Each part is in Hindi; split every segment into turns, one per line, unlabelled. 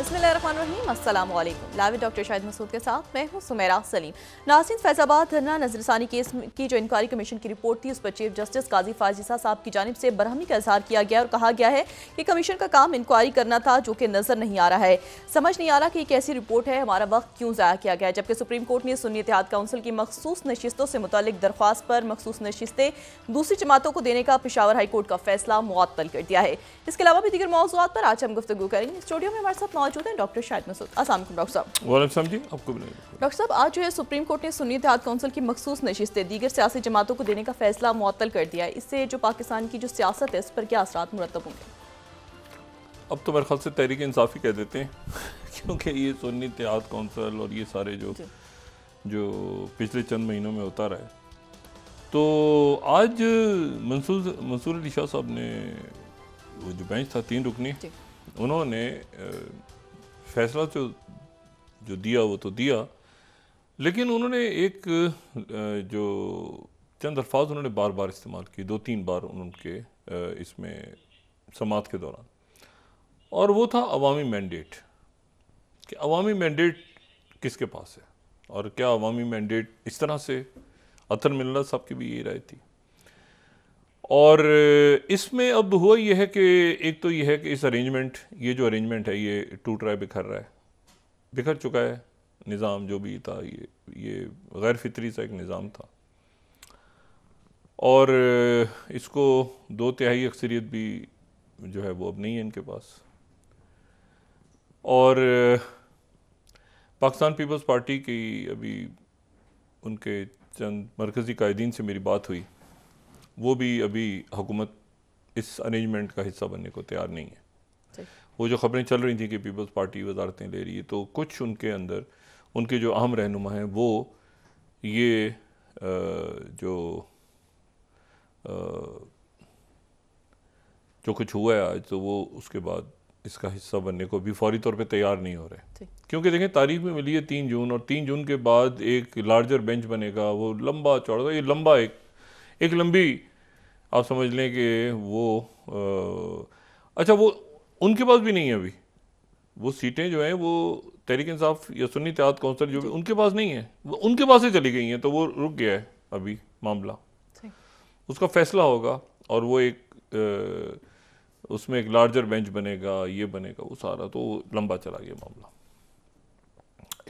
बिस्मिल्लाहिर्रहमानिर्रहीम, अस्सलाम वालेकुम। लाइव डॉक्टर शाहिद मसूद के साथ मैं हूं सुमेरा सलीम। नाज़रीन, फैज़ाबाद धरना नजरसानी केस की जो इंक्वायरी कमीशन की रिपोर्ट थी उस पर चीफ जस्टिस काजी फाजिसा साहब की जानिब से बरहमी का इजहार किया गया और कहा गया है कि कमीशन का काम इंक्वायरी करना था, जो कि नजर नहीं आ रहा है। समझ नहीं आ रहा कि एक ऐसी रिपोर्ट है, हमारा वक्त क्यों ज़ाया किया गया है। जबकि सुप्रीम कोर्ट ने सुन्नी इत्तेहाद काउंसिल की मखसूस नशिस्तों से मुतालिक दरख्वास्त पर मखसूस नशिस्तें दूसरी जमातों को देने का पेशावर हाई कोर्ट का फैसला मुअत्तल कर दिया है। इसके अलावा भी दीगर मौज़ूआत पर आज हम गुफ्तगू करेंगे। स्टूडियो में हमारे साथ मौजूद हैं डॉक्टर शाहिद मसूद। अस्सलाम वालेकुम डॉक्टर साहब।
वालेकुम जी, आपको भी।
डॉक्टर साहब, आज जो है सुप्रीम कोर्ट ने सुन्नी इत्तेहाद काउंसिल की मखसूस नशिस्तें दीगर सियासी जमातों को देने का फैसला मुअत्तल कर दिया है। इससे जो पाकिस्तान की जो सियासत है इस पर क्या असरात मुरतब होंगे?
अब तो मेरे ख्याल से तहरीक इंसाफ ही कह देते हैं क्योंकि ये सुन्नी इत्तेहाद काउंसिल और ये सारे जो पिछले चंद महीनों में होता रहा है, तो आज मंसूर अली शाह साहब ने, वो जो बेंच था 3 रुकनी, उन्होंने फैसला जो दिया वो तो दिया, लेकिन उन्होंने एक जो चंद अल्फाज उन्होंने बार बार इस्तेमाल किए, 2-3 बार उनके इसमें समात के दौरान, और वो था अवामी मैंडेट। कि अवामी मैंडेट किसके पास है और क्या अवामी मैंडेट इस तरह से, अतर मिल्ला साहब की भी यही राय थी। और इसमें अब हुआ ये है कि एक तो ये है कि इस ये जो अरेंजमेंट है ये टूट रहा है, बिखर रहा है, बिखर चुका है निज़ाम जो भी था। ये गैर फितरी सा एक निज़ाम था और इसको 2/3 अक्सरियत भी जो है वो अब नहीं है इनके पास। और पाकिस्तान पीपल्स पार्टी की अभी उनके चंद मरकज़ी कायदीन से मेरी बात हुई, वो भी अभी हुकूमत इस अरेंजमेंट का हिस्सा बनने को तैयार नहीं है। वो जो खबरें चल रही थी कि पीपल्स पार्टी वजारतें ले रही है, तो कुछ उनके अंदर उनके जो अहम रहनुमा हैं वो ये जो कुछ हुआ है आज, तो वो उसके बाद इसका हिस्सा बनने को भी फौरी तौर पे तैयार नहीं हो रहे। क्योंकि देखें, तारीख में मिली है 3 जून, और 3 जून के बाद एक लार्जर बेंच बनेगा, वो लंबा चौड़ा, ये लंबा एक लंबी, आप समझ लें कि वो अच्छा, वो उनके पास भी नहीं है अभी। वो सीटें जो हैं वो तहरीक इंसाफ या सुन्नी इत्तेहाद काउंसिल जो भी, उनके पास नहीं है, वो उनके पास ही चली गई हैं, तो वो रुक गया है अभी मामला। उसका फैसला होगा और वो उसमें एक लार्जर बेंच बनेगा, ये बनेगा, वो सारा तो लंबा चला गया मामला।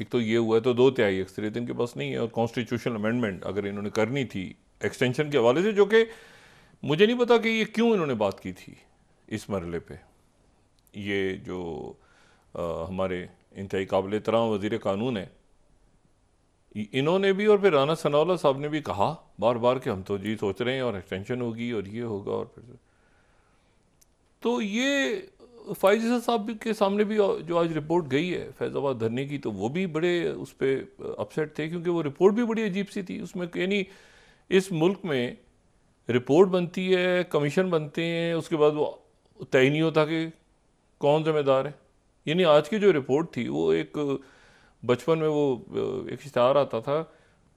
एक तो ये हुआ है, तो 2/3 अक्सरियत इनके पास नहीं है। और कॉन्स्टिट्यूशनल अमेंडमेंट अगर इन्होंने करनी थी एक्सटेंशन के हवाले से, जो कि मुझे नहीं पता कि ये क्यों इन्होंने बात की थी इस मरले पे। ये जो हमारे इंतहाई काबिल एहतराम वज़ीर कानून है, इन्होंने भी और फिर राना सनाउल्लाह साहब ने भी कहा बार बार कि हम तो जी सोच रहे हैं और एक्सटेंशन होगी और ये होगा, और फिर तो ये फाइज़ साहब के सामने भी जो आज रिपोर्ट गई है फैज़ाबाद धरने की, तो वो भी बड़े उस पर अपसेट थे, क्योंकि वो रिपोर्ट भी बड़ी अजीब सी थी। उसमें यानी इस मुल्क में रिपोर्ट बनती है, कमीशन बनते हैं, उसके बाद वो तय नहीं होता कि कौन जिम्मेदार है। यानी आज की जो रिपोर्ट थी वो एक, बचपन में वो एक इश्तिहार आता था,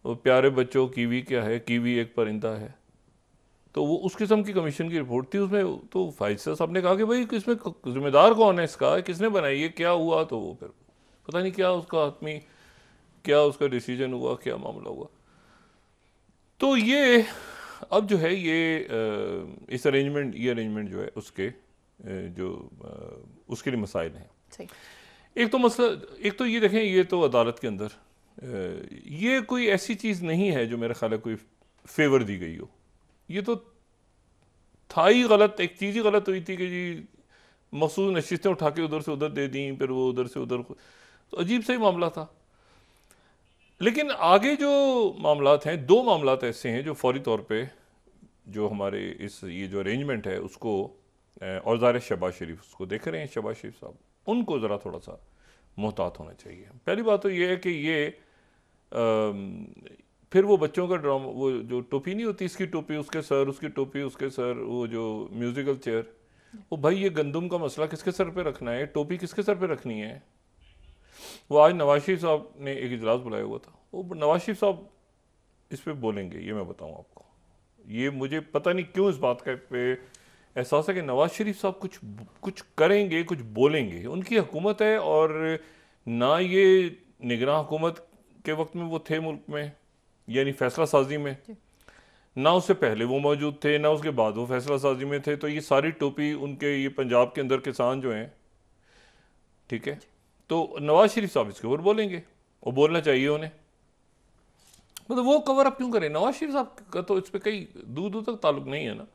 वो प्यारे बच्चों कीवी क्या है, कीवी एक परिंदा है, तो वो उस किस्म की कमीशन की रिपोर्ट थी। उसमें तो फाइज़ साहब ने कहा कि भाई इसमें जिम्मेदार कौन है, इसका किसने बनाई है, क्या हुआ, तो वो फिर पता नहीं क्या उसका हतमी, क्या उसका डिसीजन हुआ, क्या मामला हुआ। तो ये अब जो है ये इस अरेंजमेंट जो है उसके उसके लिए मसाइल हैं। एक तो ये देखें, ये तो अदालत के अंदर ये कोई ऐसी चीज़ नहीं है जो मेरा ख्याल है कोई फेवर दी गई हो। ये तो था ही गलत, एक चीज़ ही गलत हुई थी कि जी मखसूस नशिस्तें उठा के उधर से उधर दे दी, फिर वो उधर से उधर, तो अजीब सा ही मामला था। लेकिन आगे जो मामलात हैं, 2 मामलात ऐसे हैं जो फौरी तौर पे जो हमारे ये जो अरेंजमेंट है उसको, और ज़ाहिर शहबाज शरीफ उसको देख रहे हैं, शहबाज शरीफ साहब, उनको ज़रा थोड़ा सा मोहतात होना चाहिए। पहली बात तो ये है कि ये फिर वो बच्चों का ड्रामा, वो जो टोपी नहीं होती, इसकी टोपी उसके सर, उसकी टोपी उसके सर, वो जो म्यूज़िकल चेयर, वो भाई ये गंदम का मसला किसके सर पे रखना है, टोपी किसके सर पे रखनी है। वो आज नवाज शरीफ साहब ने एक इजलास बुलाया हुआ था, वो नवाज शरीफ साहब इस पर बोलेंगे, ये मैं बताऊँ आपको। ये मुझे पता नहीं क्यों इस बात का पे एहसास है कि नवाज शरीफ साहब कुछ कुछ करेंगे, कुछ बोलेंगे। उनकी हुकूमत है और ना ये निगरान हुकूमत के वक्त में वो थे मुल्क में, यानी फैसला साजी में, ना उससे पहले वो मौजूद थे, ना उसके बाद वो फैसला साजी में थे। तो ये सारी टोपी उनके, ये पंजाब के अंदर किसान जो हैं, ठीक है, तो नवाज शरीफ साहब इसके ऊपर बोलेंगे, वो बोलना चाहिए उन्हें। मतलब वो कवर अप क्यों करें? नवाज शरीफ साहब का तो इस पर कई दूर दूर तक ताल्लुक नहीं है ना।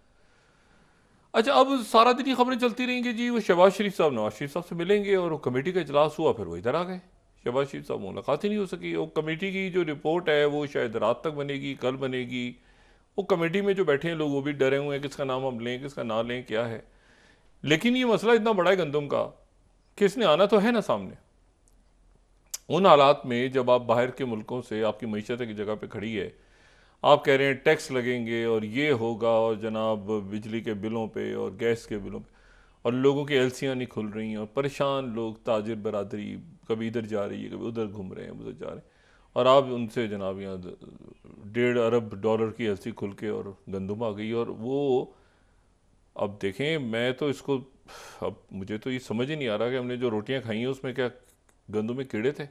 अच्छा, अब सारा दिन ये खबरें चलती रहेंगी जी वो शहबाज शरीफ साहब नवाज शरीफ साहब से मिलेंगे और वो कमेटी का इजलास हुआ, फिर वो इधर आ गए, शहबाज शरीफ साहब मुलाकात ही नहीं हो सकी। वो कमेटी की जो रिपोर्ट है वो शायद रात तक बनेगी, कल बनेगी। वो कमेटी में जो बैठे हैं लोग वो भी डरे हुए हैं, किसका नाम हम लें, किसका ना लें, क्या है। लेकिन ये मसला इतना बड़ा है गंदम का कि इसने आना तो है ना सामने। उन हालात में जब आप बाहर के मुल्कों से, आपकी मईशत की जगह पे खड़ी है, आप कह रहे हैं टैक्स लगेंगे और ये होगा और जनाब बिजली के बिलों पे और गैस के बिलों पे, और लोगों की एलसियाँ नहीं खुल रही हैं और परेशान लोग, ताजिर बरादरी कभी इधर जा रही है, कभी उधर घूम रहे हैं, उधर जा रहे हैं, और आप उनसे जनाब यहाँ $1.5 अरब की एलसी खुल के और गंदम आ गई। और वो अब देखें, मैं तो इसको, अब मुझे तो ये समझ ही नहीं आ रहा कि हमने जो रोटियाँ खाई हैं उसमें क्या गंदम में कीड़े थे।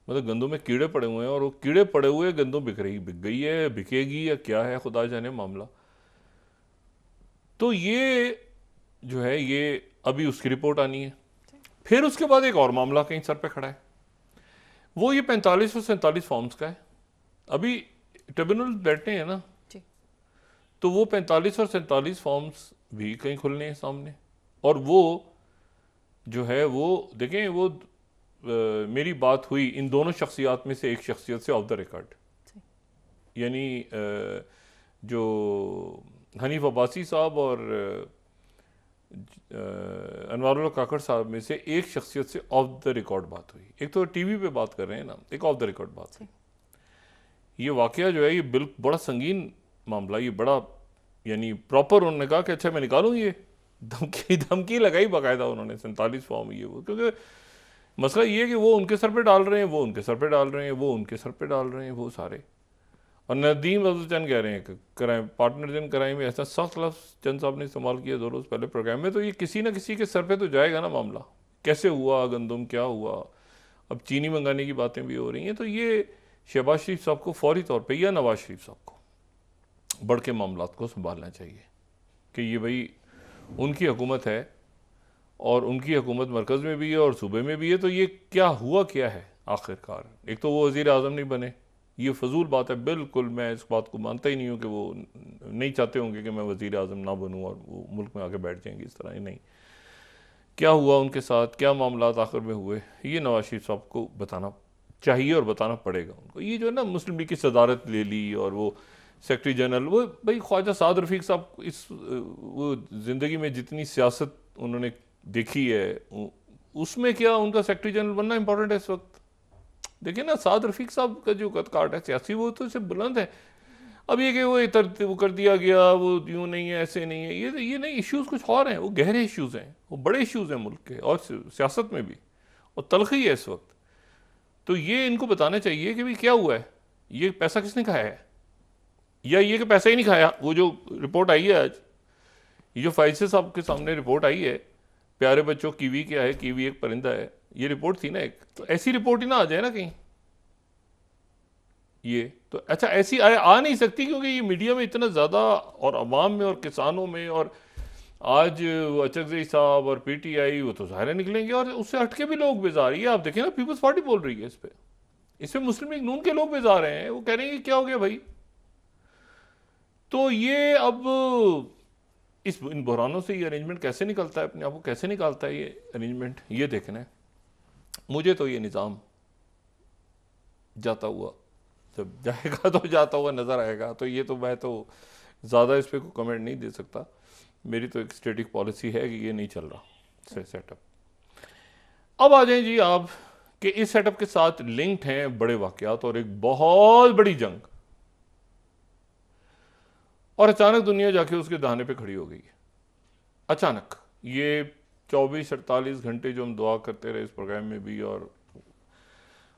मतलब गंदों में कीड़े पड़े हुए हैं और वो कीड़े पड़े हुए गंदों बिक गई है, बिकेगी या क्या है, खुदा जाने मामला। तो ये जो है, ये अभी उसकी रिपोर्ट आनी है। फिर उसके बाद एक और मामला कहीं सर पे खड़ा है, वो ये 45 और 47 फॉर्म्स का है। अभी ट्रिब्यूनल बैठे हैं ना, तो वो 45 और 47 फॉर्म्स भी कहीं खुलने हैं सामने। और वो जो है वो देखें, वो मेरी बात हुई इन दोनों शख्सियात में से एक शख्सियत से ऑफ द रिकॉर्ड, यानी जो हनीफ अब्बासी साहब और अनवारुल्लाह काकड़ साहब में से एक शख्सियत से ऑफ द रिकॉर्ड बात हुई। एक तो टीवी पे बात कर रहे हैं ना, एक ऑफ द रिकॉर्ड बात हुई। ये वाकया जो है ये बिल्कुल बड़ा संगीन मामला, ये बड़ा, यानी प्रॉपर उन्होंने कहा कि अच्छा मैं निकालूँ, ये धमकी लगाई बाकायदा उन्होंने 47 फॉर्म ये वो। क्योंकि मसला ये है कि वो उनके सर पे डाल रहे हैं, वो उनके सर पे डाल रहे हैं, वो उनके सर पे डाल रहे हैं, वो सारे। और नदीम अब्दुल कह रहे हैं कि क्राइम पार्टनर्स इन क्राइम में, ऐसा सख्त लफ्ज़ चंद साहब ने इस्तेमाल किया 2 रोज़ पहले प्रोग्राम में। तो ये किसी ना किसी के सर पे तो जाएगा ना मामला, कैसे हुआ गंदम, क्या हुआ। अब चीनी मंगाने की बातें भी हो रही हैं। तो ये शहबाज शरीफ साहब को फौरी तौर पर या नवाज शरीफ साहब को बढ़ के मामला को संभालना चाहिए कि ये भाई उनकी हुकूमत है और उनकी हुकूमत मरकज़ में भी है और सूबे में भी है। तो ये क्या हुआ, क्या है आखिरकार। एक तो वो वज़ीर आज़म नहीं बने, ये फजूल बात है बिल्कुल। मैं इस बात को मानता ही नहीं हूँ कि वो नहीं चाहते होंगे कि मैं वज़ीर आज़म ना बनूँ और वो मुल्क में आके बैठ जाएंगे इस तरह ही। नहीं, क्या हुआ उनके साथ, क्या मामला आखिर में हुए, ये नवाज शरीफ साहब को बताना चाहिए और बताना पड़ेगा उनको। ये जो है ना, मुस्लिम लीग की सदारत ले ली और वो सेक्रेटरी जनरल, वो भाई ख्वाजा साद रफ़ीक साहब इस वो ज़िंदगी में जितनी सियासत उन्होंने देखी है उसमें क्या उनका सेक्रेटरी जनरल बनना इंपॉर्टेंट है इस वक्त। देखिए ना, साद रफ़ीक साहब का जो कद काट है सियासी, वो तो इससे बुलंद है। अब ये कि वो कर दिया गया, वो यूँ नहीं है, ऐसे नहीं है, ये नहीं, इश्यूज़ कुछ और हैं, वो गहरे इश्यूज़ हैं, वो बड़े इश्यूज़ हैं मुल्क के और सियासत में भी, और तलखी है इस वक्त। तो ये इनको बताना चाहिए कि भाई क्या हुआ है, ये पैसा किसने खाया है, या ये कि पैसा ही नहीं खाया। वो जो रिपोर्ट आई है आज, ये जो फाइज़ साहब के सामने रिपोर्ट आई है, प्यारे बच्चों कीवी क्या है, कीवी एक परिंदा है, ये रिपोर्ट थी ना एक, तो ऐसी रिपोर्ट ही ना आ जाए ना कहीं ये। तो अच्छा, ऐसी आ नहीं सकती क्योंकि ये मीडिया में इतना ज़्यादा और अवाम में और किसानों में, और आज अचकज़ई साहब और PTI वो तो ज़ाहिर निकलेंगे और उससे हटके भी लोग बेजार। ये आप देखें ना, पीपल्स पार्टी बोल रही है इस पर मुस्लिम लीग नून के लोग बेजार रहे हैं, वो कह रहे हैं कि क्या हो गया भाई। तो ये अब इन बहरानों से ये अरेंजमेंट कैसे निकलता है, अपने आप को कैसे निकालता है ये अरेंजमेंट, ये देखना है मुझे। तो ये निज़ाम जाता हुआ, जब जाएगा तो जाता हुआ नज़र आएगा। तो ये तो मैं तो ज़्यादा इस पर कोई कमेंट नहीं दे सकता। मेरी तो एक स्टेटिक पॉलिसी है कि ये नहीं चल रहा सेटअप। अब आ जाएं जी आप कि इस सेटअप के साथ लिंक्ड हैं बड़े वाकयात और एक बहुत बड़ी जंग, और अचानक दुनिया जाके उसके दाने पे खड़ी हो गई है। अचानक ये 24-48 घंटे जो हम दुआ करते रहे इस प्रोग्राम में भी और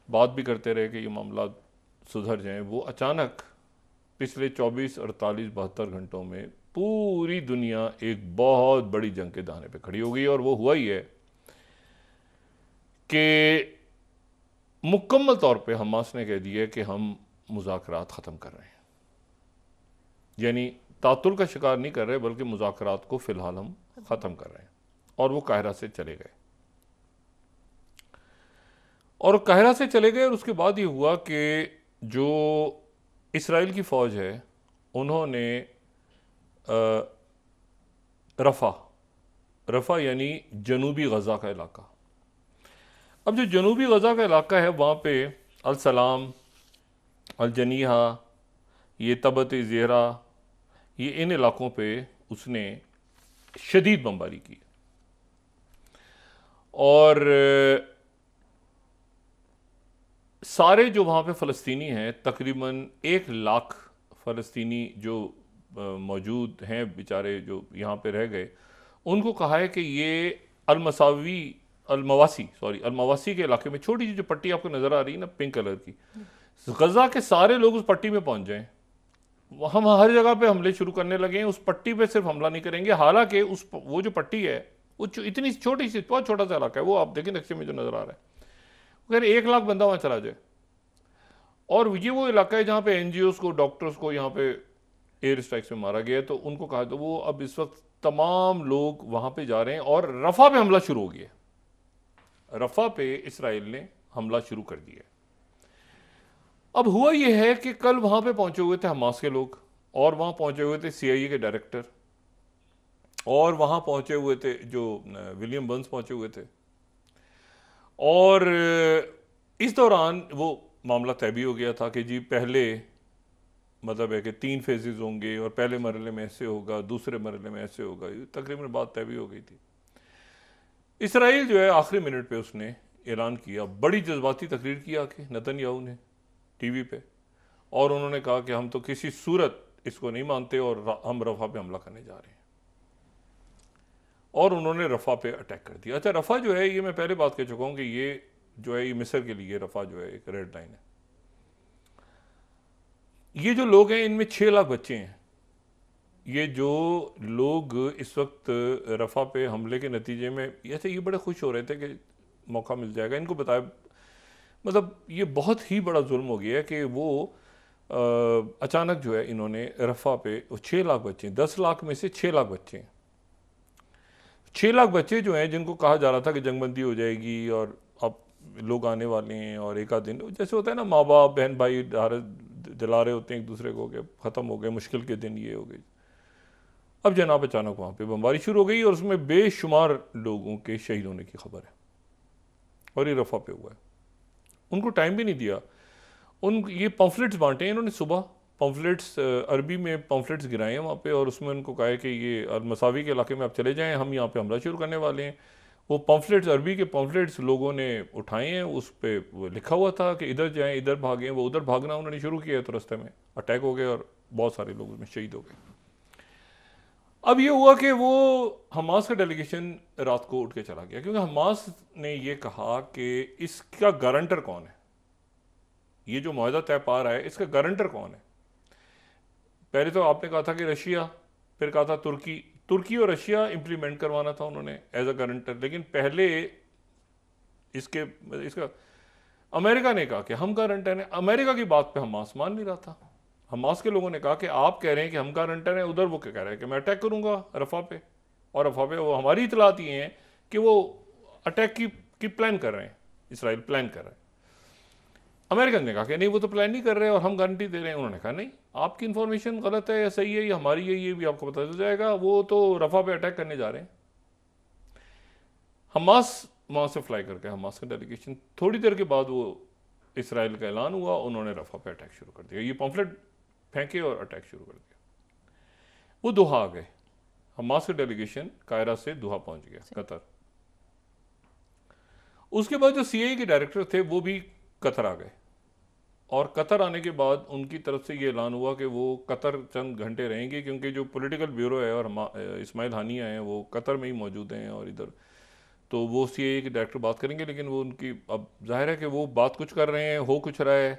बात भी करते रहे कि ये मामला सुधर जाएं, वो अचानक पिछले 24, 48, 72 घंटों में पूरी दुनिया एक बहुत बड़ी जंग के दाने पे खड़ी हो गई। और वो हुआ ही है कि मुकम्मल तौर पे हमास ने कह दिया कि हम मुज़ाकरात ख़त्म कर रहे हैं, यानी तातुल का शिकार नहीं कर रहे बल्कि मुज़ाकरात को फ़िलहाल हम ख़त्म कर रहे हैं। और वो काहिरा से चले गए, और काहिरा से चले गए। और उसके बाद ये हुआ कि जो इसराइल की फ़ौज है उन्होंने रफ़ा यानी जनूबी गज़ा का इलाका, अब जो जनूबी गज़ा का इलाका है वहाँ पे अल सलाम, अल जनीहा, ये तबत ज़ेहरा, ये इन इलाकों पे उसने शदीद बमबारी की। और सारे जो वहाँ पे फ़लस्तीनी हैं, तकरीबन 1 लाख फ़लस्तीनी जो मौजूद हैं बेचारे जो यहाँ पे रह गए, उनको कहा है कि ये अलमवासी के इलाके में, छोटी सी जो पट्टी आपको नज़र आ रही है ना पिंक कलर की, गज़ा के सारे लोग उस पट्टी में पहुँच जाएं। हम हर जगह पे हमले शुरू करने लगे हैं, उस पट्टी पे सिर्फ हमला नहीं करेंगे। हालांकि वो जो पट्टी है वो इतनी छोटी सी, बहुत छोटा सा इलाका है, वो आप देखें नक्शे में जो नज़र आ रहा है, अगर 1 लाख बंदा वहाँ चला जाए। और ये वो इलाका है जहाँ पे NGOs को, डॉक्टर्स को यहाँ पे एयर स्ट्राइक्स में मारा गया। तो उनको कहा, तो वो अब इस वक्त तमाम लोग वहाँ पे जा रहे हैं और रफ़ा पे हमला शुरू हो गया। रफ़ा पे इसराइल ने हमला शुरू कर दिया। अब हुआ यह है कि कल वहाँ पे पहुँचे हुए थे हमास के लोग, और वहाँ पहुँचे हुए थे CIA के डायरेक्टर, और वहाँ पहुँचे हुए थे जो विलियम बर्न्स पहुँचे हुए थे। और इस दौरान वो मामला तय भी हो गया था कि जी पहले मतलब है कि 3 फेजेस होंगे, और पहले मरहले में ऐसे होगा, दूसरे मरहले में ऐसे होगा। तकरीबन बात तय भी हो गई थी। इसराइल जो है आखिरी मिनट पे उसने ऐलान किया, बड़ी जज्बाती तकरीर की आके नेतन्याहू ने TV पे, और उन्होंने कहा कि हम तो किसी सूरत इसको नहीं मानते और हम रफ़ा पे हमला करने जा रहे हैं। और उन्होंने रफ़ा पे अटैक कर दिया। अच्छा, रफ़ा जो है, ये मैं पहले बात कह चुका हूँ कि ये जो है, ये मिस्र के लिए रफ़ा जो है एक रेड लाइन है। ये जो लोग हैं इनमें 6 लाख बच्चे हैं। ये जो लोग इस वक्त रफ़ा पे हमले के नतीजे में, ऐसे ये बड़े खुश हो रहे थे कि मौका मिल जाएगा, इनको बताया, मतलब ये बहुत ही बड़ा जुल्म हो गया है कि वो अचानक जो है इन्होंने रफ़ा पे 6 लाख बच्चे, 10 लाख में से 6 लाख बच्चे हैं। 6 लाख बच्चे जो हैं जिनको कहा जा रहा था कि जंगबंदी हो जाएगी और अब लोग आने वाले हैं, और एक आध दिन जैसे होता है ना, माँ बाप बहन भाई जला रहे होते हैं एक दूसरे को कि ख़त्म हो गए मुश्किल के दिन, ये हो गई। अब जनाब अचानक वहाँ पे बमबारी शुरू हो गई, और उसमें बेशुमार लोगों के शहीद होने की खबर है, और ये रफ़ा पे हुआ है। उनको टाइम भी नहीं दिया। ये पम्फलेट्स बांटे हैं इन्होंने सुबह, पम्फलेट्स अरबी में पम्फलेट्स गिराए हैं वहाँ पे, और उसमें उनको कहा है कि ये अलमसावी के इलाके में आप चले जाएं, हम यहाँ पे हमला शुरू करने वाले हैं। वो पम्फलेट्स, अरबी के पम्फलेट्स लोगों ने उठाए हैं, उस पर लिखा हुआ था कि इधर जाएं, इधर भागें। वो उधर भागना उन्होंने शुरू किया तो रास्ते में अटैक हो गए और बहुत सारे लोग उसमें शहीद हो गए। अब ये हुआ कि वो हमास का डेलीगेशन रात को उठ के चला गया, क्योंकि हमास ने ये कहा कि इसका गारंटर कौन है, ये जो मुआहदा तय पा रहा है इसका गारंटर कौन है। पहले तो आपने कहा था कि रशिया, फिर कहा था तुर्की और रशिया इंप्लीमेंट करवाना था उन्होंने एज अ गारंटर, लेकिन पहले इसका अमेरिका ने कहा कि हम गारंटर हैं। अमेरिका की बात पे हमास मान नहीं रहा था। हमास के लोगों ने कहा कि आप कह रहे हैं कि हम गारंटर हैं, उधर वो क्या कह रहे हैं कि मैं अटैक करूंगा रफ़ा पे, और रफ़ा पे वो हमारी इतलात ये हैं कि वो अटैक की प्लान कर रहे हैं, इसराइल प्लान कर रहा है। अमेरिकन ने कहा कि नहीं वो तो प्लान नहीं कर रहे और हम गारंटी दे रहे हैं। उन्होंने कहा नहीं, आपकी इन्फॉर्मेशन गलत है या सही है या हमारी है, ये भी आपको पता चल जाएगा, वो तो रफ़ा पे अटैक करने जा रहे हैं। हमास वहाँ से फ्लाई करके, हमास का डेलीगेशन, थोड़ी देर के बाद वो इसराइल का ऐलान हुआ, उन्होंने रफ़ा पे अटैक शुरू कर दिया। ये पम्फलेट फेंके और अटैक शुरू कर दिया। वो दोहा आ गए, हमास का डेलीगेशन कायरा से दोहा पहुंच गया, कतर। उसके बाद जो CIA के डायरेक्टर थे वो भी कतर आ गए, और कतर आने के बाद उनकी तरफ से ये ऐलान हुआ कि वो कतर चंद घंटे रहेंगे, क्योंकि जो पॉलिटिकल ब्यूरो है और इस्माइल हानिया हैं वो कतर में ही मौजूद हैं, और इधर तो वो CIA के डायरेक्टर बात करेंगे, लेकिन वो उनकी अब जाहिर है कि वो बात कुछ कर रहे हैं, हो कुछ रहा है,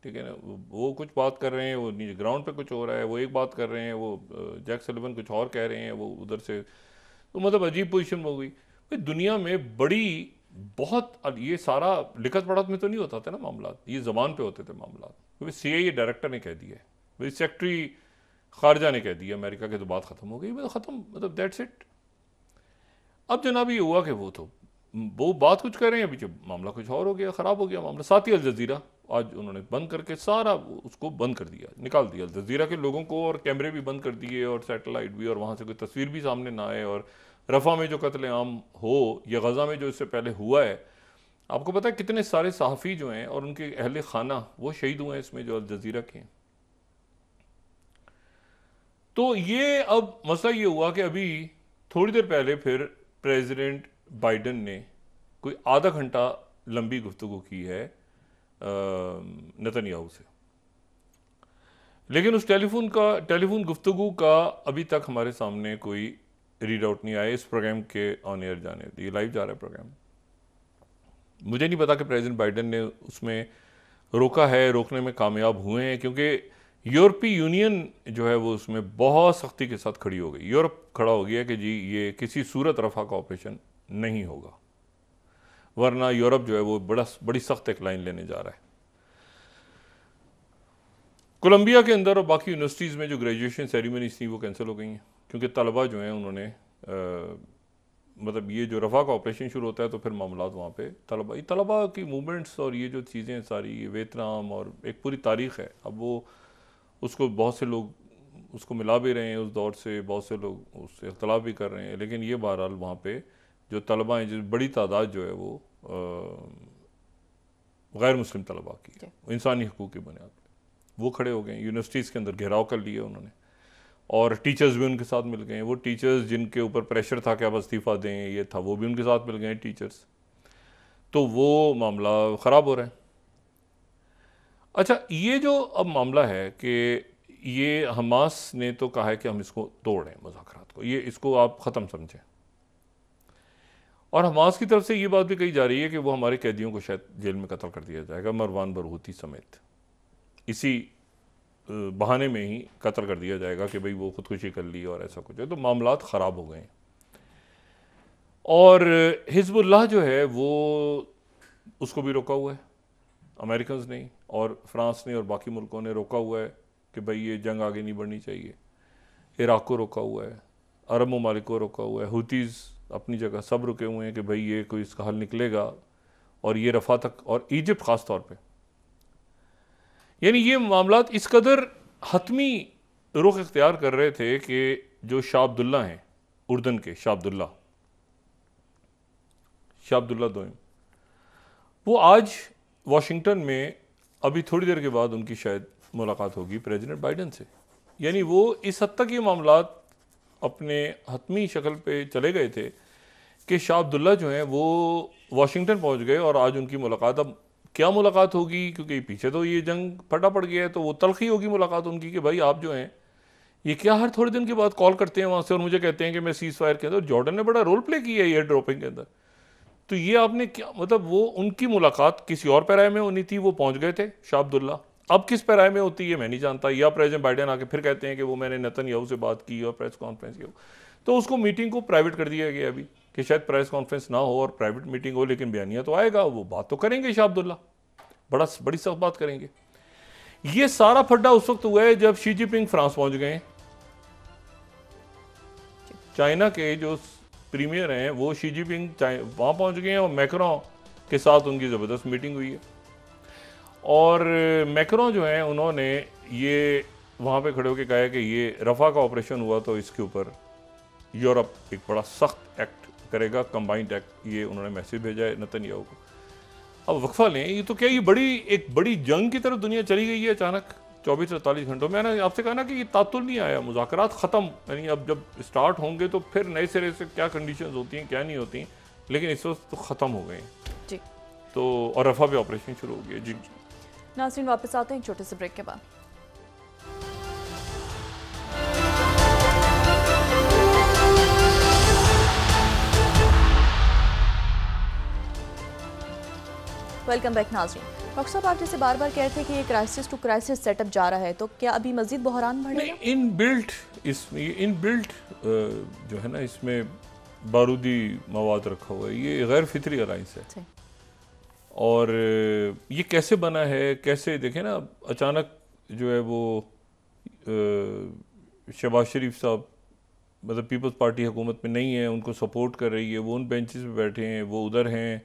ठीक है ना। वो कुछ बात कर रहे हैं, वो नीचे ग्राउंड पे कुछ हो रहा है, वो एक बात कर रहे हैं, वो जैक सलिवन कुछ और कह रहे हैं, वो उधर से, तो मतलब अजीब पोजीशन हो गई भाई। दुनिया में बड़ी बहुत ये सारा लिखत पढ़त में तो नहीं होता था ना मामला, ये ज़बान पे होते थे मामला। क्योंकि CIA डायरेक्टर ने कह दिया है भाई, सेक्रेटरी खारजा ने कह दिया अमेरिका के, तो बात ख़त्म हो गई, मतलब ख़त्म, मतलब दैट्स इट। अब जनाब ये हुआ कि वो बात कुछ कर रहे हैं, पीछे मामला कुछ और हो गया, ख़राब हो गया मामला। साथ ही अल जज़ीरा आज उन्होंने बंद करके सारा उसको बंद कर दिया, निकाल दिया अल जज़ीरा के लोगों को, और कैमरे भी बंद कर दिए और सैटेलाइट भी, और वहाँ से कोई तस्वीर भी सामने ना आए। और रफ़ा में जो कत्लेआम हो या गज़ा में जो इससे पहले हुआ है, आपको पता है कितने सारे सहाफ़ी जो हैं और उनके अहले खाना वो शहीद हुए हैं इसमें, जो अल जज़ीरा के हैं। तो ये अब मसला ये हुआ कि अभी थोड़ी देर पहले फिर प्रेसिडेंट बाइडन ने कोई आधा घंटा लंबी गुफ्तगू की है नेतन्याहू से, लेकिन उस टेलीफोन गुफ्तगू का अभी तक हमारे सामने कोई रीड आउट नहीं आया। इस प्रोग्राम के ऑन एयर जाने, ये लाइव जा रहा है प्रोग्राम, मुझे नहीं पता कि प्रेसिडेंट बाइडन ने उसमें रोका है, रोकने में कामयाब हुए हैं, क्योंकि यूरोपीय यूनियन जो है वो उसमें बहुत सख्ती के साथ खड़ी हो गई। यूरोप खड़ा हो गया कि जी ये किसी सूरत रफ़ा का ऑपरेशन नहीं होगा, वरना यूरोप जो है वो बड़ी सख्त एक लाइन लेने जा रहा है। कोलंबिया के अंदर और बाकी यूनिवर्सिटीज़ में जो ग्रेजुएशन सेरेमनीज थी वो कैंसिल हो गई हैं, क्योंकि तलबा जो हैं उन्होंने मतलब ये जो रफ़ा का ऑपरेशन शुरू होता है तो फिर मामलात वहाँ पे तलबा की मूवमेंट्स और ये जो चीज़ें सारी, ये वियतनाम और एक पूरी तारीख़ है। अब वो उसको बहुत से लोग उसको मिला भी रहे हैं उस दौर से, बहुत से लोग उससे इख्तलाफ भी कर रहे हैं, लेकिन ये बहरहाल वहाँ पे जो तलबा हैं, जो बड़ी तादाद जो है वो गैर मुस्लिम तलबा की इंसानी हकूक़ की बुनियाद पर वो खड़े हो गए। यूनिवर्सिटीज़ के अंदर घेराव कर लिए उन्होंने, और टीचर्स भी उनके साथ मिल गए। वो टीचर्स जिनके ऊपर प्रेशर था कि आप इस्तीफ़ा दें, ये था, वो भी उनके साथ मिल गए टीचर्स। तो वो मामला ख़राब हो रहा है। अच्छा, ये जो अब मामला है कि ये हमास ने तो कहा है कि हम इसको तोड़ रहे हैं मुज़ाकरात को, ये इसको आप ख़त्म समझें, और हमास की तरफ से ये बात भी कही जा रही है कि वो हमारे कैदियों को शायद जेल में कत्ल कर दिया जाएगा, मरवान बरगूती समेत, इसी बहाने में ही कत्ल कर दिया जाएगा कि भाई वो खुदकुशी कर ली और ऐसा कुछ है। तो मामलात ख़राब हो गए हैं। और हिज़्बुल्लाह जो है वो उसको भी रोका हुआ है अमेरिकन ने, और फ्रांस ने और बाकी मुल्कों ने रोका हुआ है कि भाई ये जंग आगे नहीं बढ़नी चाहिए। इराक़ को रोका हुआ है, अरब ममालिक को रोका हुआ है, हुतीज़ अपनी जगह सब रुके हुए हैं कि भाई ये कोई इसका हल निकलेगा, और ये रफ़ा तक, और इजिप्ट ख़ास तौर पे, यानी ये मामलात इस कदर हतमी रुख इख्तियार कर रहे थे कि जो शाह अब्दुल्ला हैं उर्दन के, शाह अब्दुल्ला दोइम, वो आज वाशिंगटन में अभी थोड़ी देर के बाद उनकी शायद मुलाकात होगी प्रेसिडेंट बाइडन से। यानी वो इस हद तक ये मामलात अपने हतमी शक्ल पे चले गए थे कि शाह अब्दुल्ला जो हैं वो वाशिंगटन पहुंच गए, और आज उनकी मुलाकात, अब क्या मुलाकात होगी, क्योंकि पीछे तो ये जंग फटा पड़ गया है, तो वो तलखी होगी मुलाकात उनकी कि भाई आप जो हैं ये क्या हर थोड़े दिन के बाद कॉल करते हैं वहाँ से और मुझे कहते हैं कि मैं सीज़ फायर के अंदर, जॉर्डन ने बड़ा रोल प्ले किया है एयर ड्रॉपिंग के अंदर, तो ये आपने क्या, मतलब वो उनकी मुलाकात किसी और पैराए में होनी थी, वो पहुँच गए थे शाह अब्दुल्ला। अब किस पैराए में होती है मैं नहीं जानता, या प्रेसिडेंट बाइडन आके फिर कहते हैं कि वो मैंने नेतन्याहू से बात की और प्रेस कॉन्फ्रेंस की, तो उसको मीटिंग को प्राइवेट कर दिया गया अभी कि शायद प्रेस कॉन्फ्रेंस ना हो और प्राइवेट मीटिंग हो, लेकिन बयानिया तो आएगा, वो बात तो करेंगे शाह अब्दुल्ला, बड़ी सख्त बात करेंगे। ये सारा फड्डा उस वक्त हुआ है जब शी जिनपिंग फ्रांस पहुंच गए। चाइना के जो प्रीमियर हैं वो शी जिनपिंग वहां पहुंच गए हैं, और मैक्रों के साथ उनकी ज़बरदस्त मीटिंग हुई है। और मैक्रों जो हैं उन्होंने ये वहाँ पे खड़े होकर कहा है कि ये रफ़ा का ऑपरेशन हुआ तो इसके ऊपर यूरोप एक बड़ा सख्त एक्ट करेगा, कंबाइंड एक्ट, ये उन्होंने मैसेज भेजा है नेतन्याहू को। अब वक्फा लें, ये तो क्या ये एक बड़ी जंग की तरफ दुनिया चली गई है अचानक 24-48 घंटों में। मैंने आपसे कहा ना कि ये तातुल नहीं आया, मुज़ाकरात ख़त्म, यानी अब जब स्टार्ट होंगे तो फिर नए सिरे से क्या कंडीशंस होती हैं क्या नहीं होती, लेकिन इस वक्त तो ख़त्म हो गए जी। तो और रफ़ा पे ऑपरेशन शुरू हो गया जी।
नाज़रीन वापस आते हैं एक छोटे से ब्रेक के बाद। वेलकम बैक नाज़रीन। डॉक्टर साहब, आप जैसे बार बार कह रहे थे कि ये क्राइसिस टू क्राइसिस सेटअप जा रहा है, तो क्या अभी मजीद बहरान बढ़ेगा?
इन बिल्ट जो है ना, इसमें बारूदी मवाद रखा हुआ है, ये गैर फितरी अलाइंस है। और ये कैसे बना है, कैसे देखें ना, अचानक जो है वो शहबाज शरीफ साहब मतलब पीपल्स पार्टी हुकूमत में नहीं है, उनको सपोर्ट कर रही है, वो उन बेंचेस पे बैठे हैं, वो उधर हैं।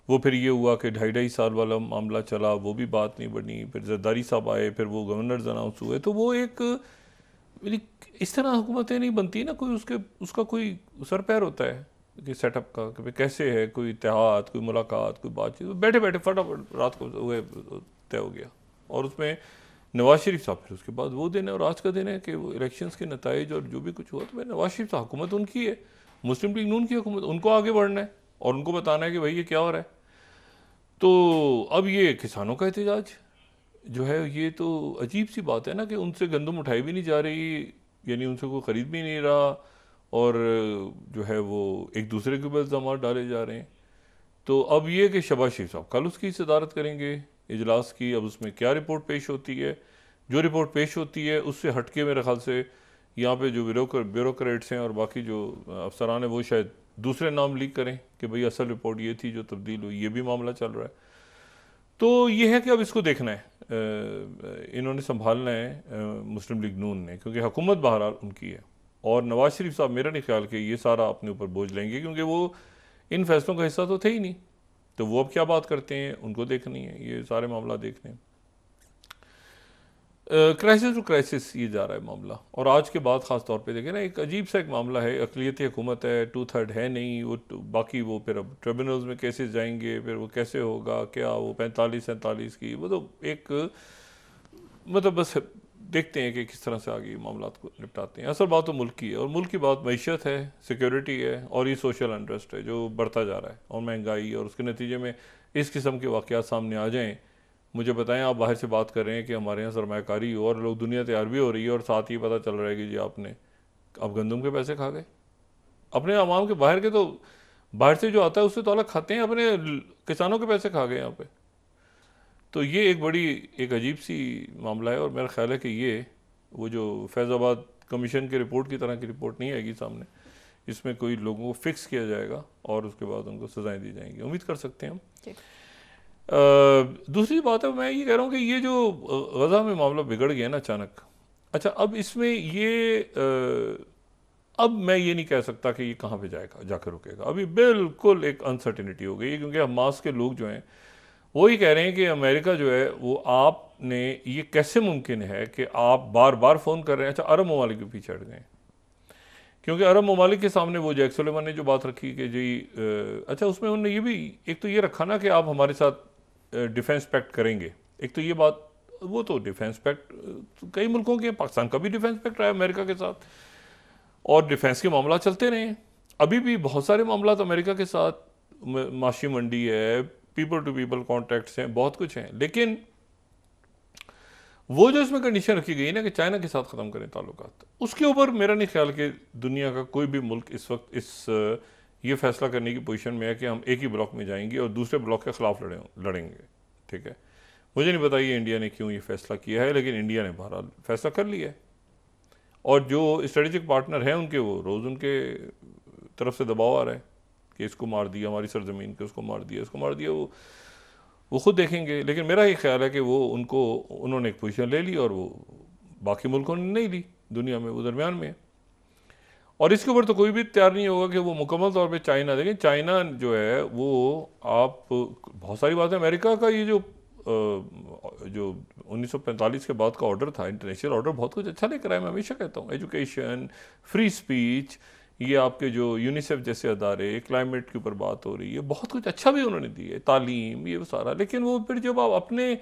वो फिर ये हुआ कि 2.5 साल वाला मामला चला, वो भी बात नहीं बनी। फिर जरदारी साहब आए, फिर वो गवर्नर्स अनाउंस हुए। तो वो एक इस तरह हुकूमतें नहीं बनती ना, कोई उसका कोई सर पैर होता है कि सेटअप का, कि कैसे है, कोई इत्तेहाद, कोई मुलाकात, कोई बातचीत, बैठे बैठे फटाफट रात को तय हो गया। और उसमें नवाज शरीफ साहब, फिर उसके बाद वो दिन है और आज का दिन है कि वो इलेक्शंस के नताइज और जो भी कुछ हुआ, तो भाई नवाज शरीफ साहब, हुकूमत उनकी है, मुस्लिम लीग नून की हुकूमत, उनको आगे बढ़ना है और उनको बताना है कि भाई ये क्या हो रहा है। तो अब ये किसानों का एहतजाज जो है, ये तो अजीब सी बात है ना कि उनसे गंदम उठाई भी नहीं जा रही, यानी उनसे कोई ख़रीद भी नहीं रहा, और जो है वो एक दूसरे के ऊपर इल्ज़ाम डाले जा रहे हैं। तो अब ये कि शहबाज शरीफ साहब कल उसकी सदारत करेंगे इजलास की। अब उसमें क्या रिपोर्ट पेश होती है, जो रिपोर्ट पेश होती है उससे हटके मेरे ख्याल से यहाँ पे जो ब्यूरोक्रेट्स हैं और बाकी जो अफसरान हैं वो शायद दूसरे नाम लीक करें कि भाई असल रिपोर्ट ये थी जो तब्दील हुई, ये भी मामला चल रहा है। तो ये है कि अब इसको देखना है, इन्होंने संभालना है मुस्लिम लीग नून ने, क्योंकि हुकूमत बहरहाल उनकी है। और नवाज शरीफ साहब मेरा नहीं ख्याल कि ये सारा अपने ऊपर बोझ लेंगे, क्योंकि वो इन फैसलों का हिस्सा तो थे ही नहीं। तो वो अब क्या बात करते हैं उनको देखनी है, ये सारे मामला देखने हैं। क्राइसिस टू क्राइसिस ये जा रहा है मामला। और आज के बाद ख़ास तौर पे देखें ना, एक अजीब सा एक मामला है, अक़लियती हुकूमत है, 2/3 है नहीं वो, बाकी वो फिर अब ट्रिब्यूनल्स में केसेस जाएंगे, फिर वो कैसे होगा, क्या वो 45-47 की, वो तो एक मतलब बस देखते हैं कि किस तरह से आगे मामला को निपटाते हैं। असल बात तो मुल्क की है, और मुल्क की बात मईशत है, सिक्योरिटी है, और ये सोशल अनरेस्ट है जो बढ़ता जा रहा है, और महंगाई, और उसके नतीजे में इस किस्म के वाक़यात सामने आ जाएँ। मुझे बताएं, आप बाहर से बात कर रहे हैं कि हमारे यहाँ सरमायाकारी हो और लोग दुनिया तैयार भी हो रही है, और साथ ही पता चल रहा है कि जी आप गंदम के पैसे खा गए अपने आवाम के, बाहर के तो बाहर से जो आता है उससे तो अलग खाते हैं, अपने किसानों के पैसे खा गए यहाँ पे। तो ये एक अजीब सी मामला है, और मेरा ख्याल है कि ये वो जो फैज़ाबाद कमीशन की रिपोर्ट की तरह की रिपोर्ट नहीं आएगी सामने, इसमें कोई लोगों को फिक्स किया जाएगा और उसके बाद उनको सजाएं दी जाएंगी, उम्मीद कर सकते हैं हम। दूसरी बात है, मैं ये कह रहा हूँ कि ये जो गज़ा में मामला बिगड़ गया ना अचानक, अच्छा अब इसमें ये अब मैं ये नहीं कह सकता कि ये कहाँ पे जाएगा, जाकर रुकेगा। अभी बिल्कुल एक अनसर्टिनिटी हो गई है, क्योंकि हमास के लोग जो हैं वो ही कह रहे हैं कि अमेरिका जो है वो, आपने ये कैसे मुमकिन है कि आप बार बार फ़ोन कर रहे हैं। अच्छा, अरब ममालिक के पीछे हट गए, क्योंकि अरब ममालिक के सामने वो जैक सुलेमान ने जो बात रखी कि जी अच्छा, उसमें उन्होंने ये भी एक तो ये रखा ना कि आप हमारे साथ डिफेंस पैक्ट करेंगे। एक तो ये बात, वो तो डिफेंस पैक्ट कई मुल्कों के, पाकिस्तान का भी डिफेंस पैक्ट रहा है अमेरिका के साथ, और डिफेंस के मामला चलते रहे हैं। अभी भी बहुत सारे मामला तो अमेरिका के साथ, माशी मंडी है, पीपल टू पीपल कॉन्टैक्ट्स हैं, बहुत कुछ हैं। लेकिन वो जो इसमें कंडीशन रखी गई ना कि चाइना के साथ ख़त्म करें ताल्लुकात, उसके ऊपर मेरा नहीं ख्याल कि दुनिया का कोई भी मुल्क इस वक्त ये फैसला करने की पोजीशन में है कि हम एक ही ब्लॉक में जाएंगे और दूसरे ब्लॉक के ख़िलाफ़ लड़ेंगे। ठीक है, मुझे नहीं पता ये इंडिया ने क्यों ये फैसला किया है, लेकिन इंडिया ने बहरहाल फैसला कर लिया है। और जो स्ट्रेटेजिक पार्टनर हैं उनके, वो रोज़ उनके तरफ से दबाव आ रहा है कि इसको मार दिया हमारी सरजमीन के, उसको मार दिया, इसको मार दिया, वो खुद देखेंगे। लेकिन मेरा ये ख्याल है कि उन्होंने एक पोजीशन ले ली और वो बाकी मुल्कों ने नहीं ली, दुनिया में वो दरमियान में है। और इसके ऊपर तो कोई भी तैयार नहीं होगा कि वो मुकम्मल तौर पे चाइना, देखें चाइना जो है वो, आप बहुत सारी बातें, अमेरिका का ये जो 1945 के बाद का ऑर्डर था, इंटरनेशनल ऑर्डर, बहुत कुछ अच्छा लेकर आया। मैं हमेशा कहता हूँ, एजुकेशन, फ्री स्पीच, ये आपके जो यूनिसेफ जैसे अदारे, क्लाइमेट के ऊपर बात हो रही है, बहुत कुछ अच्छा भी उन्होंने दिया है, तालीम, ये सारा। लेकिन वो फिर जब आप अपने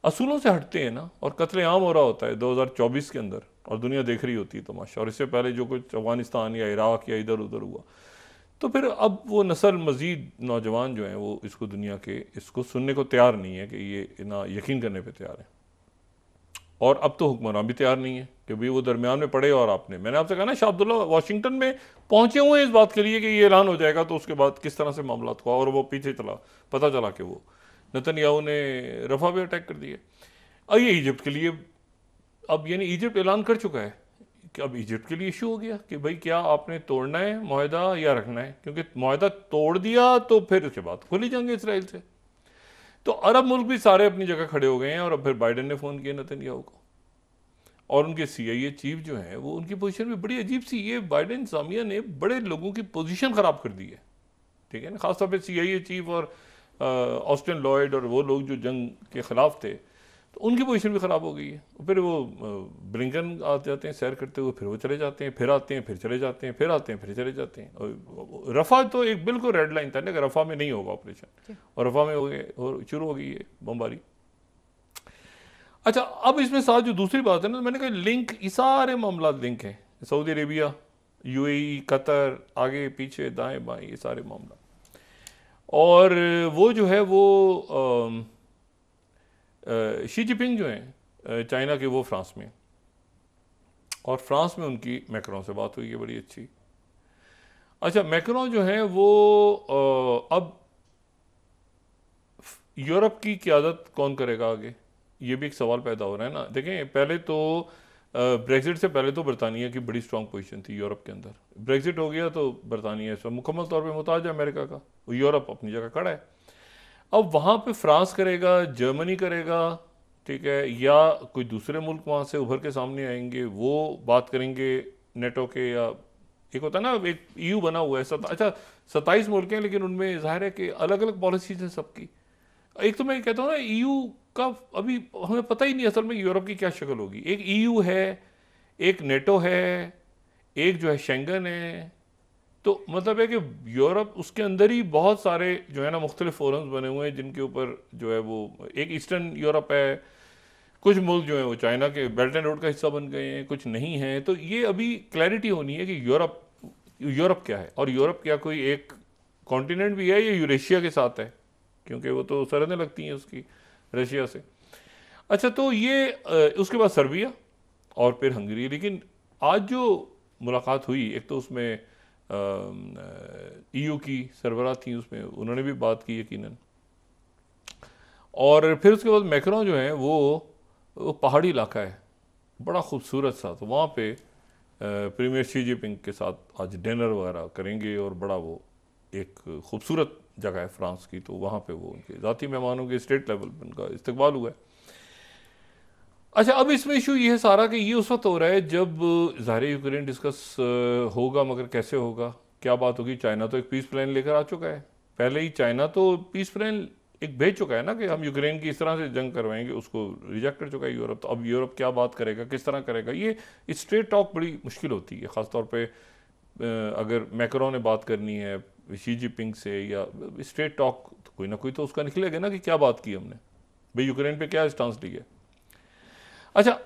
असूलों से हटते हैं ना, और कत्लेआम हो रहा होता है 2024 के अंदर, और दुनिया देख रही होती है तमाशा, और इससे पहले जो कुछ अफगानिस्तान या इराक़ या इधर उधर हुआ, तो फिर अब वो नस्ल मज़ीद नौजवान जो हैं वो इसको दुनिया के इसको सुनने को तैयार नहीं है, कि ये ना यकीन करने पे तैयार है। और अब तो हुक्मरान भी तैयार नहीं है कि भाई वो दरमियान में पड़े। और मैंने आपसे कहा ना, शाह अब्दुल्ला वाशिंगटन में पहुंचे हुए हैं इस बात के लिए कि ये ऐलान हो जाएगा, तो उसके बाद किस तरह से मामला हुआ, और वो पीछे पता चला कि वो नेतन्याहू ने रफा पे अटैक कर दिया। अब ये इजिप्ट के लिए, अब यानी इजिप्ट ऐलान कर चुका है कि अब इजिप्ट के लिए इशू हो गया कि भाई क्या आपने तोड़ना है मुआहदा या रखना है, क्योंकि मुआहदा तोड़ दिया तो फिर उसके बाद खुली जंग इसराइल से। तो अरब मुल्क भी सारे अपनी जगह खड़े हो गए हैं और अब फिर बाइडेन ने फ़ोन किया नेतन्याहू को, और उनके CIA चीफ जो हैं वो उनकी पोजीशन भी बड़ी अजीब सी, ये बाइडेन सामिया ने बड़े लोगों की पोजीशन ख़राब कर दी है, ठीक है ना, खासतौर पे CIA चीफ और ऑस्टिन लॉयड और वो लोग जो जंग के ख़िलाफ़ थे, तो उनकी पोजीशन भी ख़राब हो गई है। फिर वो ब्लिंकन आ जाते हैं सैर करते हुए, फिर वो चले जाते हैं, फिर आते हैं, फिर चले जाते हैं, फिर आते हैं, फिर चले जाते हैं। और रफ़ा तो एक बिल्कुल रेड लाइन था ना कि रफ़ा में नहीं होगा ऑपरेशन, और रफ़ा में हो गए और शुरू हो गई है बमबारी। अच्छा, अब इसमें साथ जो दूसरी बात है ना, मैंने कहा लिंक, ये सारे मामला लिंक हैं, सऊदी अरेबिया, UAE, कतर, आगे पीछे दाएं बाएं, ये सारे मामला। और वो जो है वो शी जिनपिंग जो हैं चाइना के, वो फ्रांस में, और फ्रांस में उनकी मैक्रोन से बात हुई है बड़ी अच्छी। अच्छा, मैक्रोन जो है वो अब यूरोप की क़यादत कौन करेगा आगे, ये भी एक सवाल पैदा हो रहा है ना। देखें, पहले तो ब्रेग्जिट से पहले तो बरतानिया की बड़ी स्ट्रॉन्ग पोजीशन थी यूरोप के अंदर। ब्रेग्जिट हो गया तो बरतानिया इस वक्त मुकम्मल तौर पे मुताज है अमेरिका का, यूरोप अपनी जगह खड़ा है। अब वहाँ पे फ्रांस करेगा, जर्मनी करेगा, ठीक है, या कोई दूसरे मुल्क वहाँ से उभर के सामने आएंगे, वो बात करेंगे नेटो के, या एक होता है ना एक EU बना हुआ है, अच्छा 27 मुल्क हैं, लेकिन उनमें जाहिर है कि अलग अलग पॉलिसीज हैं सबकी। एक तो मैं कहता हूँ ना, EU का अभी हमें पता ही नहीं असल में यूरोप की क्या शक्ल होगी। एक EU है, एक नेटो है, एक जो है शेंगन है, तो मतलब है कि यूरोप, उसके अंदर ही बहुत सारे जो है ना मुख्तलिफ फोरम्स बने हुए हैं जिनके ऊपर जो है वो, एक ईस्टर्न यूरोप है, कुछ मुल्क जो है वो चाइना के बेल्ट एंड रोड का हिस्सा बन गए हैं, कुछ नहीं है। तो ये अभी क्लैरिटी होनी है कि यूरोप क्या है, और यूरोप क्या कोई एक कॉन्टिनेंट भी है, या यूरेशिया के साथ है, क्योंकि वो तो सरहदें लगती हैं उसकी रशिया से। अच्छा, तो ये उसके बाद सर्बिया और फिर हंगरी। लेकिन आज जो मुलाकात हुई, एक तो उसमें EU की सरबराह थी, उसमें उन्होंने भी बात की यकीनन, और फिर उसके बाद मैक्रोन जो है वो पहाड़ी इलाका है बड़ा खूबसूरत सा, तो वहाँ पे प्रीमियर शी जिनपिंग के साथ आज डिनर वगैरह करेंगे, और बड़ा वो एक खूबसूरत जगह है फ्रांस की, तो वहाँ पे वो उनके ज़ाती मेहमानों के स्टेट लेवल पर उनका इस्तकबाल हुआ है। अच्छा, अब इसमें इशू ये है सारा कि ये उस वक्त हो रहा है जब ज़ाहिर यूक्रेन डिस्कस होगा, मगर कैसे होगा, क्या बात होगी। चाइना तो एक पीस प्लान लेकर आ चुका है, पहले ही चाइना तो पीस प्लान एक भेज चुका है ना कि हम यूक्रेन की इस तरह से जंग करवाएंगे, उसको रिजेक्ट कर चुका है यूरोप। तो अब यूरोप क्या बात करेगा, किस तरह करेगा, ये स्ट्रेट टॉक बड़ी मुश्किल होती है, ख़ासतौर पर अगर मैक्रोन ने बात करनी है शी जिनपिंग से, या स्ट्रेट टॉक तो कोई ना कोई तो उसका निकलेगा ना कि क्या बात की हमने, भाई यूक्रेन पे क्या स्टांस लिया। अच्छा,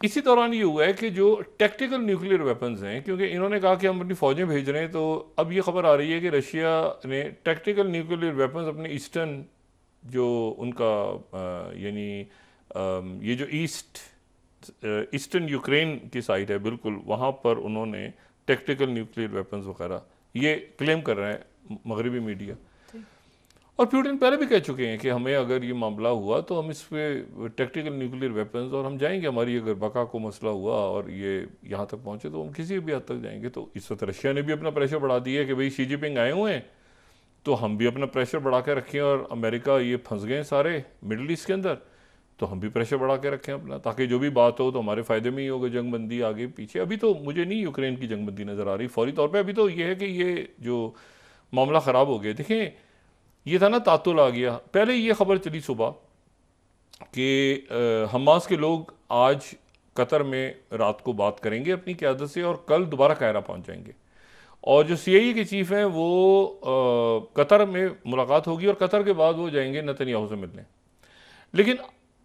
इसी दौरान ये हुआ है कि जो टैक्टिकल न्यूक्लियर वेपन्स हैं, क्योंकि इन्होंने कहा कि हम अपनी फ़ौजें भेज रहे हैं, तो अब ये खबर आ रही है कि रशिया ने टैक्टिकल न्यूक्लियर वेपन्स अपने ईस्टर्न जो उनका यानी ये जो ईस्टर्न यूक्रेन की साइड है बिल्कुल, वहाँ पर उन्होंने टैक्टिकल न्यूक्लियर वेपन्स वगैरह ये क्लेम कर रहे हैं मगरबी मीडिया। और पुतिन पहले भी कह चुके हैं कि हमें अगर ये मामला हुआ तो हम इस पे टैक्टिकल न्यूक्लियर वेपन्स, और हम जाएंगे, हमारी अगर बका को मसला हुआ और ये यहाँ तक पहुँचे तो हम किसी भी हद तक जाएंगे। तो इस वक्त रशिया ने भी अपना प्रेशर बढ़ा दिया है कि भाई शी जिनपिंग आए हुए हैं, तो हम भी अपना प्रेशर बढ़ा के रखें, और अमेरिका ये फंस गए सारे मिडल ईस्ट के अंदर, तो हम भी प्रेशर बढ़ा के रखें अपना, ताकि जो भी बात हो तो हमारे फ़ायदे में ही होगा, जंगबंदी आगे पीछे। अभी तो मुझे नहीं यूक्रेन की जंगबंदी नज़र आ रही फौरी तौर पर, अभी तो ये है कि ये जो मामला ख़राब हो गया। देखें, ये था ना तातुल आ गया, पहले ये खबर चली सुबह कि हमास के लोग आज कतर में रात को बात करेंगे अपनी क़यादत से, और कल दोबारा कायरा पहुंच जाएंगे, और जो CIA के चीफ हैं वो कतर में मुलाकात होगी, और कतर के बाद वो जाएंगे नेतन्याहू से मिलने। लेकिन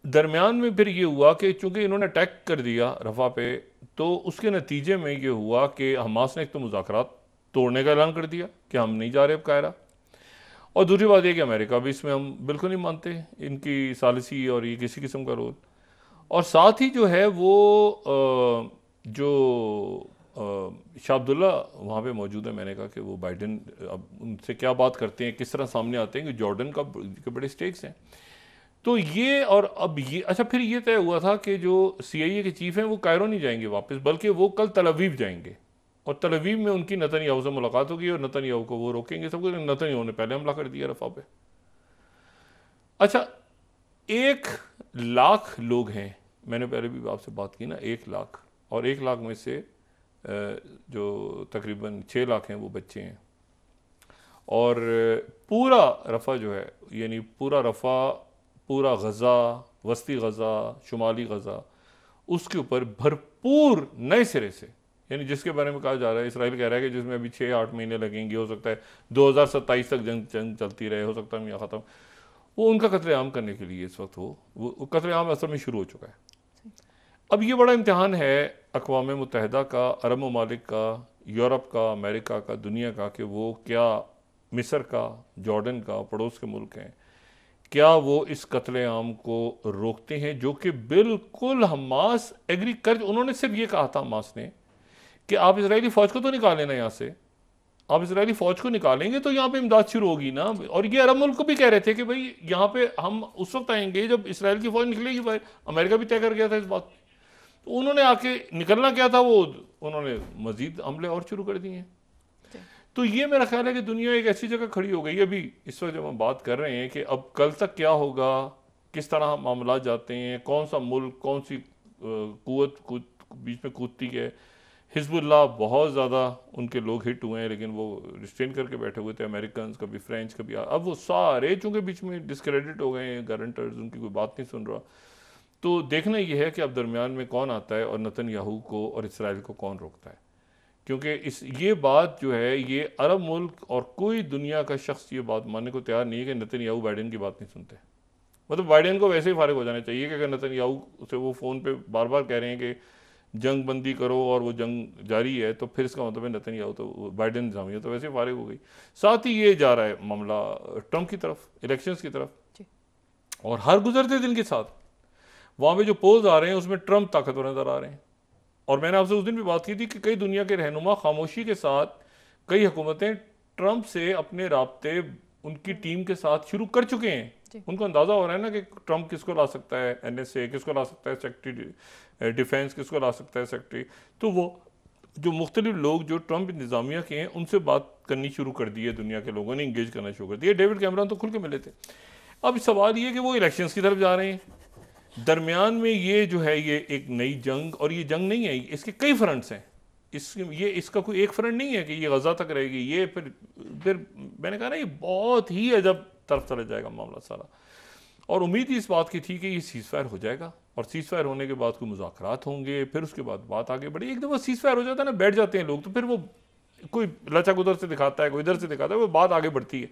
दरमियान में फिर ये हुआ कि चूँकि इन्होंने अटैक कर दिया रफ़ा पे, तो उसके नतीजे में ये हुआ कि हमास ने एक तो मुज़ाकरात तोड़ने का ऐलान कर दिया कि हम नहीं जा रहे अब कायरा, और दूसरी बात यह कि अमेरिका भी इसमें हम बिल्कुल नहीं मानते इनकी सालिसी और ये किसी किस्म का रोल। और साथ ही जो है वो जो शाह अब्दुल्ला वहाँ पे मौजूद है। मैंने कहा कि वो बाइडेन अब उनसे क्या बात करते हैं, किस तरह सामने आते हैं कि जॉर्डन का के बड़े स्टेक्स हैं। तो ये और अब ये अच्छा, फिर ये तय हुआ था कि जो CIA के चीफ हैं वो कायरो नहीं जाएंगे वापस, बल्कि वो कल तल अवीव जाएंगे और तल अवीव में उनकी नेतन्याहू से मुलाकात होगी और नेतन्याहू को वो रोकेंगे सब कुछ। नेतन्याहू ने पहले हमला कर दिया रफा पे। अच्छा, 1 लाख लोग हैं, मैंने पहले भी आपसे बात की ना, 1 लाख, और 1 लाख में से जो तकरीबन 6 लाख हैं वो बच्चे हैं। और पूरा रफ़ा जो है, यानी पूरा रफ़ा, पूरा गज़ा, वस्ती गज़ा, शुमाली गज़ा, उसके ऊपर भरपूर नए सिरे से, यानी जिसके बारे में कहा जा रहा है, इसराइल कह रहा है कि जिसमें अभी 6-8 महीने लगेंगे, हो सकता है 2027 तक जंग चलती रहे, हो सकता है या ख़त्म, वो उनका कत्लेआम करने के लिए इस वक्त वो कत्लेआम असल में शुरू हो चुका है। अब ये बड़ा इम्तिहान है अक़वाम मुत्तहिदा का, अरब ममालिक का, यूरोप का, अमेरिका का, दुनिया का, कि वो क्या मिस्र का, जॉर्डन का, पड़ोस के मुल्क हैं, क्या वो इस कत्लेआम को रोकते हैं, जो कि बिल्कुल हमास एग्री कर। उन्होंने सिर्फ ये कहा था हमास ने कि आप इजरायली फ़ौज को तो निकालें ना यहाँ से, आप इजरायली फ़ौज को निकालेंगे तो यहाँ पे इमदाद शुरू होगी ना। और ये अरब मुल्क को भी कह रहे थे कि भाई यहाँ पे हम उस वक्त आएंगे जब इसराइल की फ़ौज निकलेगी। भाई अमेरिका भी तय कर गया था इस बात। तो उन्होंने आके निकलना क्या था, वो उन्होंने मजीद हमले और शुरू कर दिए हैं। तो ये मेरा ख्याल है कि दुनिया एक ऐसी जगह खड़ी हो गई है अभी इस वक्त जब हम बात कर रहे हैं कि अब कल तक क्या होगा, किस तरह मामला जाते हैं, कौन सा मुल्क कौन सी कुव्वत बीच में कूदती है। हिजबुल्लाह बहुत ज़्यादा उनके लोग हिट हुए हैं, लेकिन वो रिस्ट्रेन करके बैठे हुए थे, अमेरिकन कभी फ्रेंच कभी, अब वो सारे चूँकि बीच में डिस्क्रेडिट हो गए हैं, गारंटर्स, उनकी कोई बात नहीं सुन रहा। तो देखना ये है कि अब दरमियान में कौन आता है और नेतन्याहू को और इसराइल को कौन रोकता है, क्योंकि ये बात जो है, ये अरब मुल्क और कोई दुनिया का शख्स ये बात मानने को तैयार नहीं है कि नेतन्याहू बाइडेन की बात नहीं सुनते। मतलब बाइडेन को वैसे ही फारिग हो जाना चाहिए कि अगर नेतन्याहू से वो फ़ोन पे बार बार कह रहे हैं कि जंग बंदी करो और वो जंग जारी है, तो फिर इसका मतलब है नेतन्याहू तो बाइडेन निज़ामिया तो वैसे ही फारिग हो गई। साथ ही ये जा रहा है मामला ट्रंप की तरफ, इलेक्शंस की तरफ, और हर गुजरते दिन के साथ वहाँ पे जो पोल्स आ रहे हैं उसमें ट्रंप ताकतवर नज़र आ रहे हैं। और मैंने आपसे उस दिन भी बात की थी कि कई दुनिया के रहनुमा खामोशी के साथ, कई हुकूमतें ट्रंप से अपने राब्ते उनकी टीम के साथ शुरू कर चुके हैं। उनको अंदाज़ा हो रहा है ना कि ट्रंप किसको ला सकता है, NSA किसको ला सकता है, सेक्रेटरी डिफेंस किसको ला सकता है, सेक्रेटरी। तो वो जो मुख्तलिफ लोग जो ट्रंप इंतज़ामिया के हैं उनसे बात करनी शुरू कर दी है, दुनिया के लोगों ने इंगेज करना शुरू कर दिया। डेविड कैमरन तो खुल के मिले थे। अब सवाल ये कि वो इलेक्शंस की तरफ जा रहे हैं, दरमियान में ये जो है ये एक नई जंग, और ये जंग नहीं है, इसके कई फ्रंट्स हैं। इसका कोई एक फ्रंट नहीं है कि ये गज़ा तक रहेगी, ये फिर मैंने कहा ना ये बहुत ही अजब तरफ चला जाएगा मामला सारा। और उम्मीद ही इस बात की थी कि ये सीज़ फायर हो जाएगा, और सीज़ फायर होने के बाद कोई मुज़ाकरात होंगे, फिर उसके बाद बात आगे बढ़ी। एक दफ़ा सीज़ फायर हो जाता है ना, बैठ जाते हैं लोग, तो फिर वो कोई लचक उधर से दिखाता है, कोई इधर से दिखाता है, वो बात आगे बढ़ती है।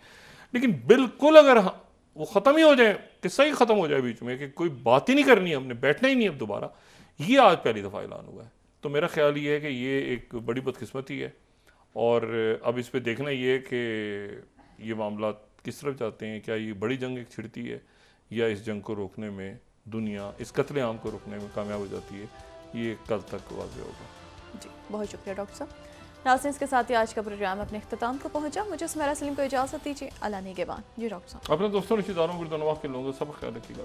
लेकिन बिल्कुल अगर वो ख़त्म ही हो जाए, किस्सा ही ख़त्म हो जाए बीच में कि कोई बात ही नहीं करनी है, हमने बैठना ही नहीं अब दोबारा, ये आज पहली दफ़ा ऐलान हुआ है। तो मेरा ख्याल ये है कि ये एक बड़ी बदकिस्मती है, और अब इस पर देखना ये है कि ये मामला किस तरफ जाते हैं। क्या ये बड़ी जंग एक छिड़ती है, या इस जंग को रोकने में दुनिया, इस कत्लेआम को रोकने में कामयाब हो जाती है, ये कल तक वाज़ेह होगा।
जी, बहुत शुक्रिया डॉक्टर साहब। नाज़रीन, इसके साथ ही आज का प्रोग्राम अपने इख्तिताम को पहुंचा। मुझे सुमेरा सलीम को इजाज़त दीजिए। अल्लाह निगहबान। जी डॉक्टर साहब,
अपने दोस्तों रिश्तेदारों, गुरदनवाह के लोगों का सब ख्याल रखिएगा।